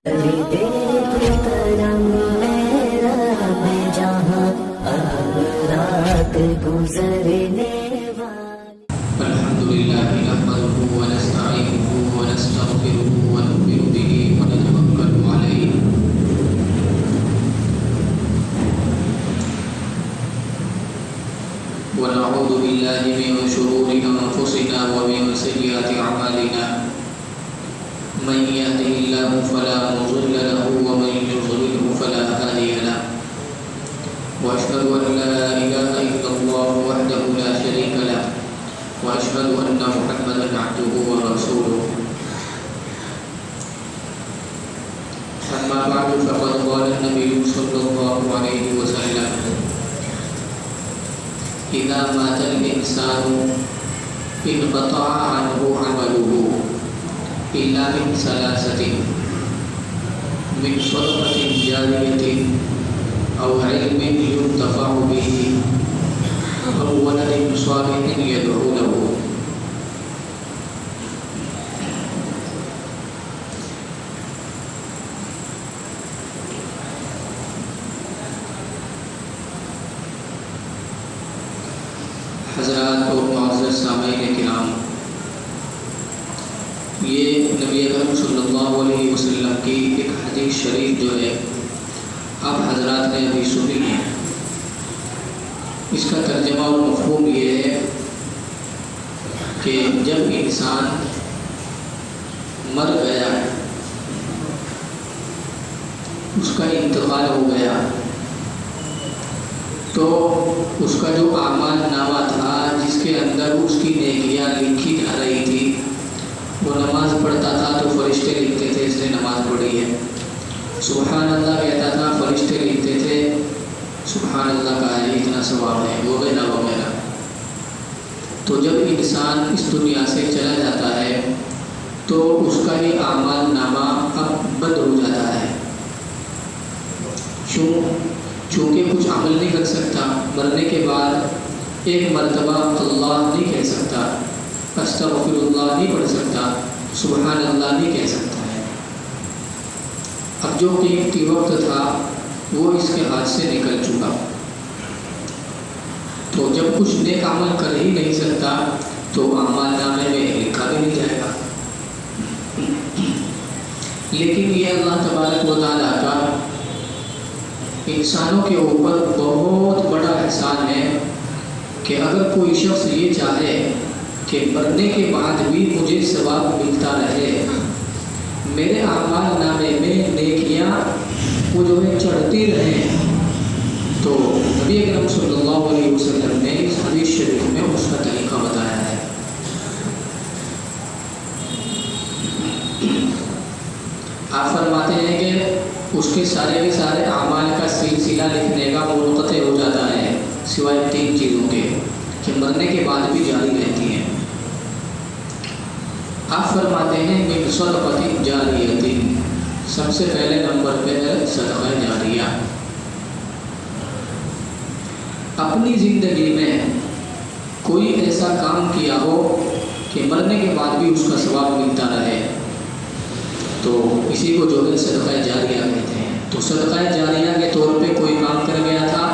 الحمد لله نحمده ونستعينه ونستغفره ونؤمن به ونتوكل عليه ونعوذ بالله من شرور أنفسنا ومن سيئات أعمالنا من يهده الله فلا مضل له ومن يضلله فلا هادي له وأشهد أن لا إله إلا الله وحده لا شريك له وأشهد أن محمدا عبده ورسوله أما بعد فقد قال النبي صلى الله عليه وسلم إذا مات الإنسان انقطع عنه عمله إلا من ثلاثة من صدقة جارية أو علم ينتفع به أو ولد صالح يدعو له. حضرات اور معزز سامعین کرام، یہ نبی اکرم صلی اللہ علیہ وسلم کی ایک حدیث شریف جو ہے آپ حضرات نے ابھی سنی ہے. اس کا ترجمہ اور مفہوم یہ ہے کہ جب انسان مر گیا، اس کا انتقال ہو گیا، تو اس کا جو اعمال نامہ تھا جس کے اندر اس کی نیکیاں لکھی جا رہی تھی، وہ نماز پڑھتا تھا تو فرشتے لکھتے تھے اس نے نماز پڑھی ہے، سبحان اللہ کہتا تھا فرشتے لکھتے تھے سبحان اللہ کا ہے، اتنا ثواب ہے، وغیرہ وغیرہ. تو جب انسان اس دنیا سے چلا جاتا ہے تو اس کا یہ اعمال نامہ اب بند ہو جاتا ہے. چونکہ کچھ عمل نہیں کر سکتا، مرنے کے بعد ایک مرتبہ اللہ نہیں کہہ سکتا، استغفر اللہ نہیں پڑھ سکتا، سبحان اللہ نہیں کہہ سکتا ہے. اب جو قیمتی وقت تھا وہ اس کے ہاتھ سے نکل چکا. تو جب کچھ نیک عمل کر ہی نہیں سکتا تو اعمال نامے میں لکھا بھی نہیں جائے گا. لیکن یہ اللہ تبارک و تعالیٰ کا انسانوں کے اوپر بہت بڑا احسان ہے کہ اگر کوئی شخص یہ چاہے کہ مرنے کے بعد بھی مجھے ثواب ملتا رہے، میرے اعمال نامے میں نیکیاں وہ جو ہے چڑھتی رہیں، تو نبی اکرم صلی اللہ علیہ وسلم نے اس حدیث شریف میں اس کا طریقہ بتایا ہے. آپ فرماتے ہیں کہ اس کے سارے کے سارے اعمال کا سلسلہ لکھنے کا منقطع ہو جاتا ہے سوائے 3 چیزوں کے کہ مرنے کے بعد بھی جاری رہتی ہیں. آپ فرماتے ہیں من صدقۃ جاریۃ، سب سے پہلے نمبر پہ ہے صدقہ جاریہ. اپنی زندگی میں کوئی ایسا کام کیا ہو کہ مرنے کے بعد بھی اس کا ثواب ملتا رہے، تو اسی کو جو ہے صدقہ جاریہ کہتے ہیں. تو صدقہ جاریہ کے طور پہ کوئی کام کر گیا تھا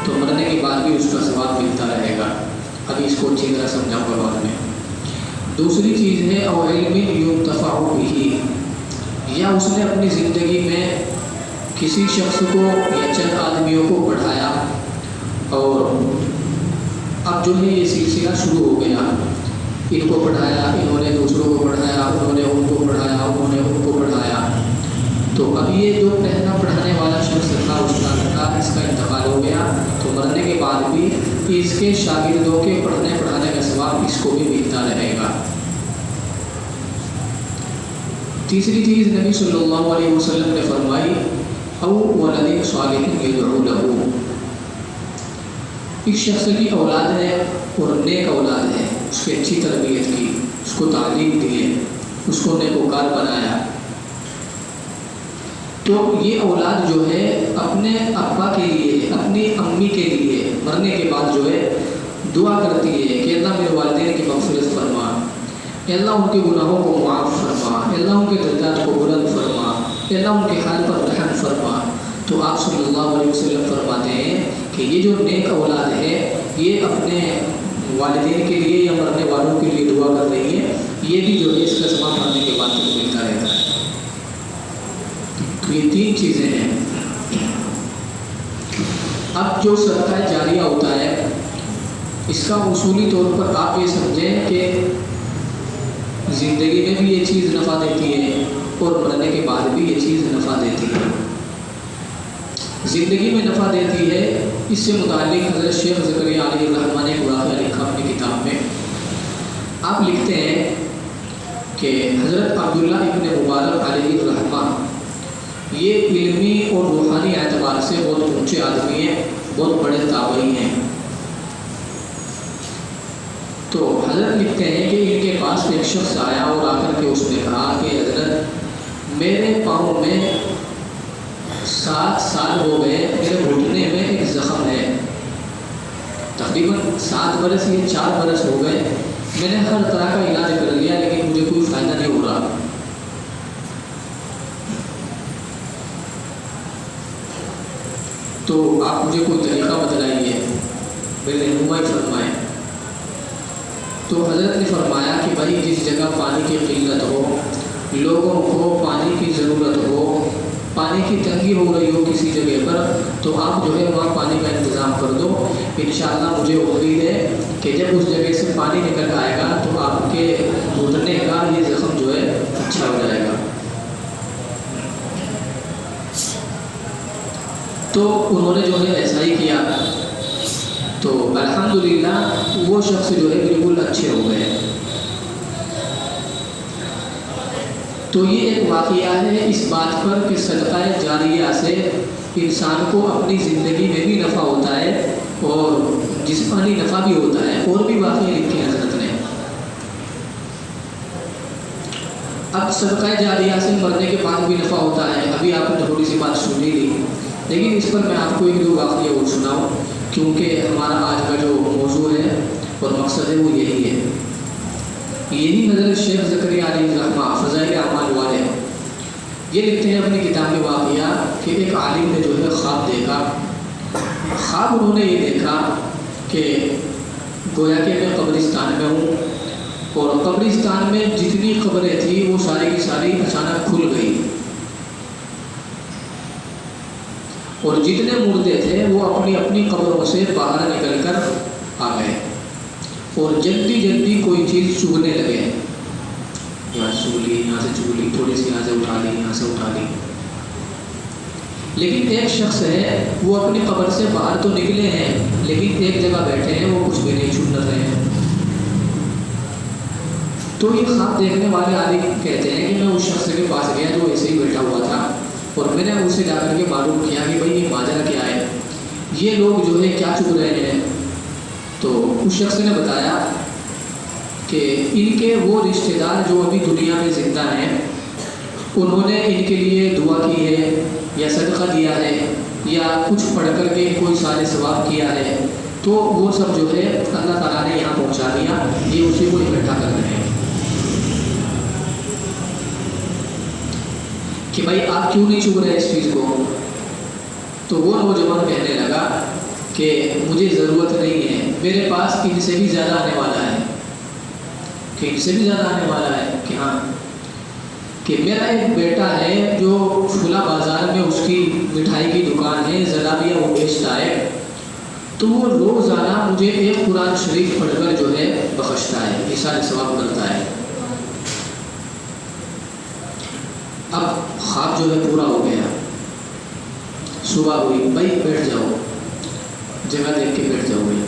تو مرنے کے بعد بھی اس کا ثواب ملتا رہے گا. ابھی اس کو اچھی طرح سمجھاؤں گا بعد میں. دوسری چیز ہے او علم ينتفع به، یا اس نے اپنی زندگی میں کسی شخص کو یا چند آدمیوں کو پڑھایا، اور اب جو ہے یہ سلسلہ شروع ہو گیا، ان کو پڑھایا، انہوں نے دوسروں کو پڑھایا، انہوں نے ان کو پڑھایا، انہوں نے ان کو پڑھایا. تو اب یہ جو پہلا پڑھانے والا شخص تھا استاد کا، اس کا انتقال ہو گیا، تو مرنے کے بعد بھی اس کے شاگردوں کے پڑھنے پڑھانے کا ثواب اس کو بھی ملتا رہے گا. تیسری چیز نبی صلی اللہ علیہ وسلم نے فرمائی او ولد صالح یدعو له، ایک شخص کی اولاد ہے اور نیک اولاد ہے، اس کی اچھی تربیت کی، اس کو تعلیم دی ہے، اس کو نیکوکار بنایا، تو یہ اولاد جو ہے اپنے ابا کے لیے، اپنی امی کے لیے مرنے کے بعد جو ہے دعا کرتی ہے کہ اللہ میرے والدین کی مغفرت فرما، اللہ ان کے گناہوں کو معاف فرما، اللہ ان کے درجات کو بلند فرما، اللہ ان کے حال پر رحم فرما۔ تو آپ صلی اللہ علیہ وسلم فرماتے ہیں کہ یہ جو نیک اولاد ہے یہ اپنے والدین کے لیے یا مرنے والوں کے لیے دعا کر رہی ہے، یہ بھی جو ہے اس کا ثواب مرنے کے بعد تک ملتا رہتا ہے۔ تو یہ تین چیزیں ہیں۔ اب جو صدقہ جاریہ ہوتا ہے اس کا اصولی طور پر آپ یہ سمجھیں کہ زندگی میں بھی یہ چیز نفع دیتی ہے اور مرنے کے بعد بھی یہ چیز نفع دیتی ہے۔ زندگی میں نفع دیتی ہے، اس سے متعلق حضرت شیخ زکریا علیہ الرحمہ نے ایک واقعہ لکھا اپنی کتاب میں۔ آپ لکھتے ہیں کہ حضرت عبداللہ ابن مبارک علیہ الرحمہ یہ علمی اور روحانی اعتبار سے بہت اونچے آدمی ہیں، بہت بڑے تابعی ہیں۔ تو حضرت لکھتے ہیں کہ ان کے پاس ایک شخص آیا اور آ کر کے اس نے کہا کہ حضرت میرے پاؤں میں 7 سال ہو گئے، میرے گھٹنے میں ایک زخم ہے، تقریباً 7 برس یا 4 برس ہو گئے، میں نے ہر طرح کا علاج کر لیا لیکن مجھے کوئی فائدہ نہیں ہو رہا۔ تو آپ مجھے کوئی طریقہ بتلائیے، میرے رہنمائی فرمائیں۔ تو حضرت نے فرمایا کہ بھائی جس جگہ پانی کی قلت ہو، لوگوں کو پانی کی ضرورت ہو، پانی کی تنگی ہو رہی ہو کسی جگہ پر، تو آپ جو ہے وہاں پانی کا انتظام کر دو۔ انشاءاللہ مجھے امید ہے کہ جب اس جگہ سے پانی نکل آئے گا تو آپ کے گھٹنے کا یہ زخم جو ہے اچھا ہو جائے گا۔ تو انہوں نے جو ہے ایسا ہی کیا، تو الحمدللہ وہ شخص جو ہے بالکل اچھے ہو گئے۔ تو یہ ایک واقعہ ہے اس بات پر کہ صدقہ جاریہ سے انسان کو اپنی زندگی میں بھی نفع ہوتا ہے اور جسمانی نفع بھی ہوتا ہے۔ اور بھی واقعے لکھے ہیں حضرت نے۔ اب صدقہ جاریہ سے مرنے کے بعد بھی نفع ہوتا ہے، ابھی آپ نے تھوڑی سی بات سنی لی، لیکن اس پر میں آپ کو ایک دو واقعہ اور سناؤں، کیونکہ ہمارا آج کا جو موضوع ہے اور مقصد ہے وہ یہی ہے۔ یہی حضرت شیخ زکریا علیہ الرحمہ فضائل اعمال والے یہ لکھتے ہیں اپنی کتاب میں واقعہ کہ ایک عالم نے جو ہے خواب دیکھا۔ خواب انہوں نے یہ دیکھا کہ گویا کہ میں قبرستان میں ہوں اور قبرستان میں جتنی قبریں تھیں وہ ساری کی ساری اچانک کھل گئی، اور جتنے مردے تھے وہ اپنی اپنی قبروں سے باہر نکل کر آ گئے اور جلدی جلدی کوئی چیز چگنے لگے، یہاں سے چگ لی، یہاں سے چگ لی، تھوڑی سی یہاں سے اٹھا لی، یہاں سے اٹھا لی۔ لیکن ایک شخص ہے وہ اپنی قبر سے باہر تو نکلے ہیں لیکن ایک جگہ بیٹھے ہیں، وہ کچھ بھی نہیں چھوڑ رہے ہیں۔ تو یہ خواب دیکھنے والے عالم کہتے ہیں کہ میں اس شخص کے پاس گیا جو ایسے ہی بیٹھا ہوا تھا، اور میں نے اسے جا کر کے معلوم کیا کہ بھائی یہ ماجرا کیا ہے، یہ لوگ جو ہے کیا چگ رہے ہیں۔ تو اس شخص نے بتایا کہ ان کے وہ رشتہ دار جو ابھی دنیا میں زندہ ہیں انہوں نے ان کے لیے دعا کی ہے یا صدقہ دیا ہے یا کچھ پڑھ کر کے کوئی سارے ثواب کیا ہے، تو وہ سب جو ہے اللہ تعالیٰ نے یہاں پہنچا دیا، یہ اسی کو اکٹھا کر رہے ہیں کہ بھائی آپ کیوں نہیں چگ رہے اس چیز کو۔ تو وہ نوجوان کہنے لگا کہ مجھے ضرورت نہیں ہے، میرے پاس ان سے بھی زیادہ آنے والا ہے، کہ ان سے بھی زیادہ آنے والا ہے، کہ ہاں کہ میرا ایک بیٹا ہے جو فلاں بازار میں اس کی مٹھائی کی دکان ہے، زلابیہ وہ بیچتا ہے، تو وہ روزانہ مجھے ایک قرآن شریف پڑھ کر جو ہے بخشتا ہے، یہ سارے ثواب کرتا ہے۔ اب خواب جو ہے پورا ہو گیا، صبح ہوئی، بھائی بیٹھ جاؤ، جگہ دیکھ کے بیٹھ جاؤ بھائی۔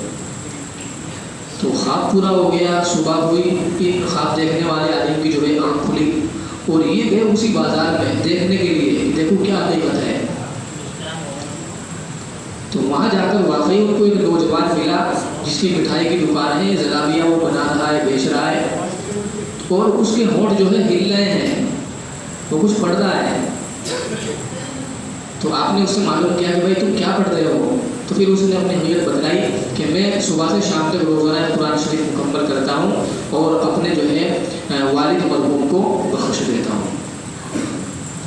تو خواب پورا ہو گیا، صبح ہوئی، ایک خواب دیکھنے والے آدمی کی جو ہے آنکھ کھلی اور یہ گئے اسی بازار میں دیکھنے کے لیے، دیکھو کیا حقیقت ہے۔ تو وہاں جا کر واقعی ان کو ایک نوجوان ملا جس کی مٹھائی کی دکان ہے، زلابیہ وہ بنا رہا ہے، بیچ رہا ہے، اور اس کے ہونٹ جو ہے ہل رہے ہیں، وہ کچھ پڑھ رہا ہے۔ تو آپ نے اس سے معلوم کیا کہ بھائی تم کیا پڑھ رہے ہو؟ تو پھر اس نے اپنی حقیقت بتلائی کہ میں صبح سے شام تک روزانہ قرآن شریف مکمل کرتا ہوں اور اپنے جو ہے والد مرحوم کو بخش دیتا ہوں۔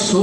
100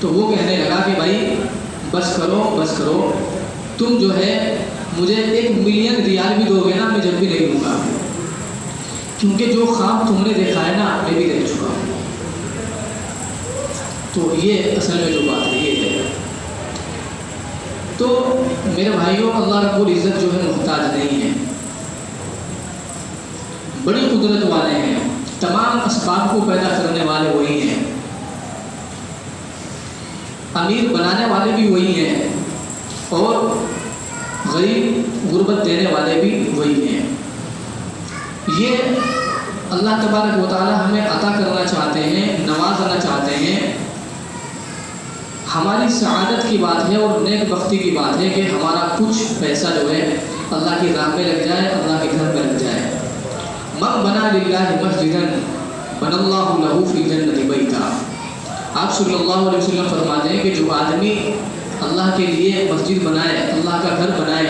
تو وہ کہنے لگا کہ بھائی بس کرو، تم جو ہے مجھے 1 ملین ریال بھی دو گے نا، میں جب بھی نہیں لوں گا، کیونکہ جو خواب تم نے دیکھا ہے نا میں بھی دیکھ چکا ہوں۔ تو یہ اصل میں جو بات ہے یہ ہے۔ تو میرے بھائیوں، اللہ رب العزت جو ہے محتاج نہیں ہے، بڑی قدرت والے ہیں، تمام اسباب کو پیدا کرنے والے وہی ہیں، امیر بنانے والے بھی وہی ہیں، اور غریب غربت دینے والے بھی وہی ہیں۔ یہ اللہ تبارک و تعالی ہمیں عطا کرنا چاہتے ہیں، نوازنا چاہتے ہیں۔ ہماری سعادت کی بات ہے اور نیک بختی کی بات ہے کہ ہمارا کچھ پیسہ جو ہے اللہ کی راہ میں لگ جائے، اللہ کے گھر میں لگ جائے۔ من بنا للہ مسجدا بنى اللہ لہ فی الجنۃ بیتا۔ آپ صلی اللہ علیہ وسلم فرماتے ہیں کہ جو آدمی اللہ کے لیے مسجد بنائے، اللہ کا گھر بنائے،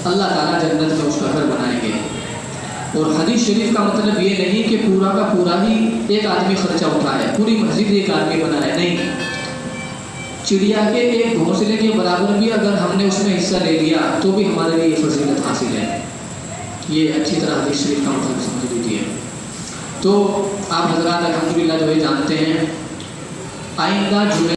اللہ تعالیٰ جنت میں اس کا گھر بنائیں گے۔ اور حدیث شریف کا مطلب یہ نہیں کہ پورا کا پورا ہی ایک آدمی خرچہ اٹھائے، پوری مسجد ایک آدمی بنائے، نہیں۔ چڑیا کے ایک گھونسلے کے برابر بھی اگر ہم نے اس میں حصہ لے لیا تو بھی ہمارے لیے یہ فضیلت حاصل ہے۔ یہ اچھی طرح حدیث شریف کا مطلب سمجھ لیجیے۔ تو آپ حضرات الحمدللہ جو ہے جانتے ہیں، آئندہ جمعہ